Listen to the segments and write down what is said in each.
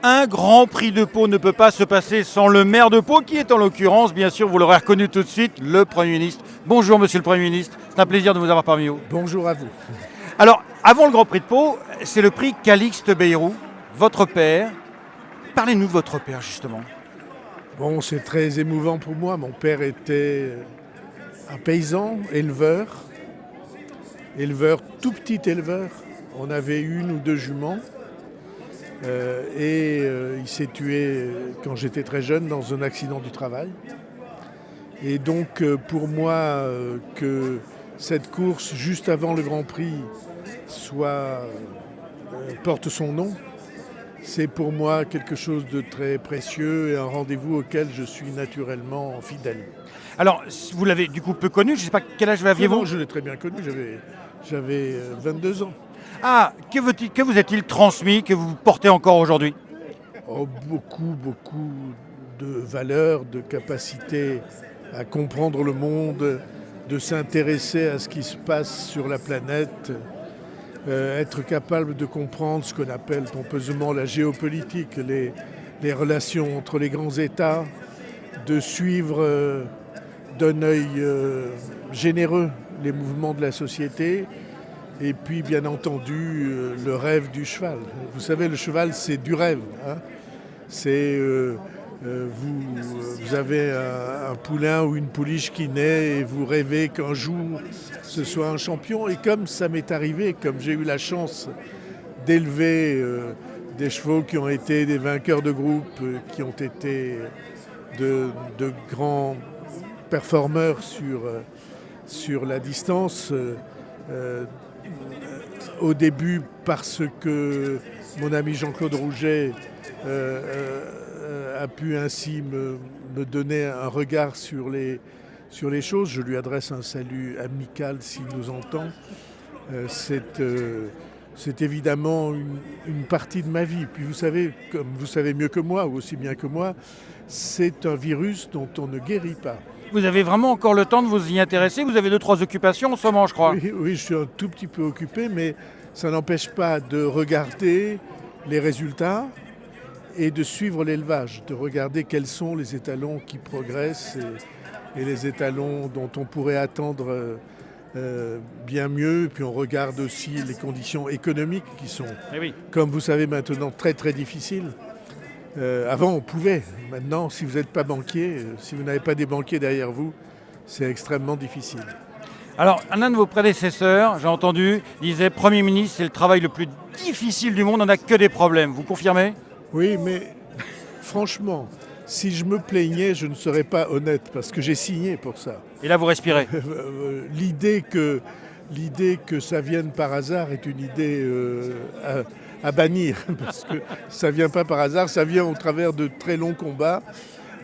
Un Grand Prix de Pau ne peut pas se passer sans le maire de Pau, qui est en l'occurrence, bien sûr, vous l'aurez reconnu tout de suite, le Premier ministre. Bonjour Monsieur le Premier ministre, c'est un plaisir de vous avoir parmi nous. Bonjour à vous. Alors, avant le Grand Prix de Pau, c'est le prix Calixte Bayrou, votre père. Parlez-nous de votre père, justement. Bon, c'est très émouvant pour moi. Mon père était un paysan, éleveur, tout petit éleveur. On avait une ou deux juments. Il s'est tué quand j'étais très jeune dans un accident du travail. Et donc pour moi, que cette course juste avant le Grand Prix porte son nom, c'est pour moi quelque chose de très précieux et un rendez-vous auquel je suis naturellement fidèle. Alors, vous l'avez du coup peu connu, je ne sais pas quel âge aviez-vous. Non, je l'ai très bien connu, j'avais 22 ans. Ah, que vous est-il transmis, que vous portez encore aujourd'hui? Oh, beaucoup de valeurs, de capacité à comprendre le monde, de s'intéresser à ce qui se passe sur la planète, être capable de comprendre ce qu'on appelle pompeusement la géopolitique, les relations entre les grands États, de suivre d'un œil généreux les mouvements de la société. Et puis, bien entendu, le rêve du cheval. Vous savez, le cheval, c'est du rêve. Hein. Vous avez un poulain ou une pouliche qui naît et vous rêvez qu'un jour, ce soit un champion. Et comme ça m'est arrivé, comme j'ai eu la chance d'élever des chevaux qui ont été des vainqueurs de groupe, qui ont été de grands performeurs sur la distance, au début parce que mon ami Jean-Claude Rouget a pu ainsi me donner un regard sur les choses. Je lui adresse un salut amical s'il nous entend. C'est évidemment une partie de ma vie. Puis vous savez, comme vous savez mieux que moi, ou aussi bien que moi, c'est un virus dont on ne guérit pas. Vous avez vraiment encore le temps de vous y intéresser? Vous avez 2-3 occupations en ce moment, je crois. Oui, je suis un tout petit peu occupé, mais ça n'empêche pas de regarder les résultats et de suivre l'élevage, de regarder quels sont les étalons qui progressent et les étalons dont on pourrait attendre bien mieux. Et puis on regarde aussi les conditions économiques qui sont, comme vous savez maintenant, très très difficiles. Avant, on pouvait. Maintenant, si vous n'êtes pas banquier, si vous n'avez pas des banquiers derrière vous, c'est extrêmement difficile. Alors, un de vos prédécesseurs, j'ai entendu, disait « Premier ministre, c'est le travail le plus difficile du monde, on n'a que des problèmes ». Vous confirmez? Oui, mais franchement, si je me plaignais, je ne serais pas honnête, parce que j'ai signé pour ça. Et là, vous respirez. L'idée que ça vienne par hasard est une idée à bannir, parce que ça vient pas par hasard, ça vient au travers de très longs combats,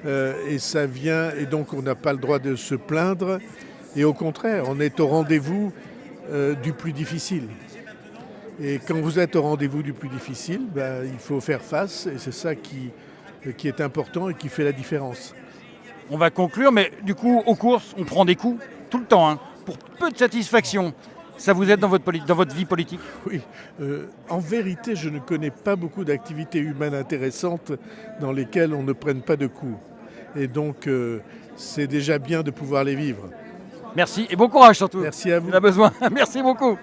et donc on n'a pas le droit de se plaindre, et au contraire, on est au rendez-vous du plus difficile. Et quand vous êtes au rendez-vous du plus difficile, il faut faire face, et c'est ça qui est important et qui fait la différence. On va conclure, mais du coup, aux courses, on prend des coups tout le temps, hein, pour peu de satisfaction. Ça vous aide dans votre vie politique? Oui. En vérité, je ne connais pas beaucoup d'activités humaines intéressantes dans lesquelles on ne prenne pas de coups. Et donc, c'est déjà bien de pouvoir les vivre. Merci et bon courage surtout. Merci à vous. On a besoin. Merci beaucoup.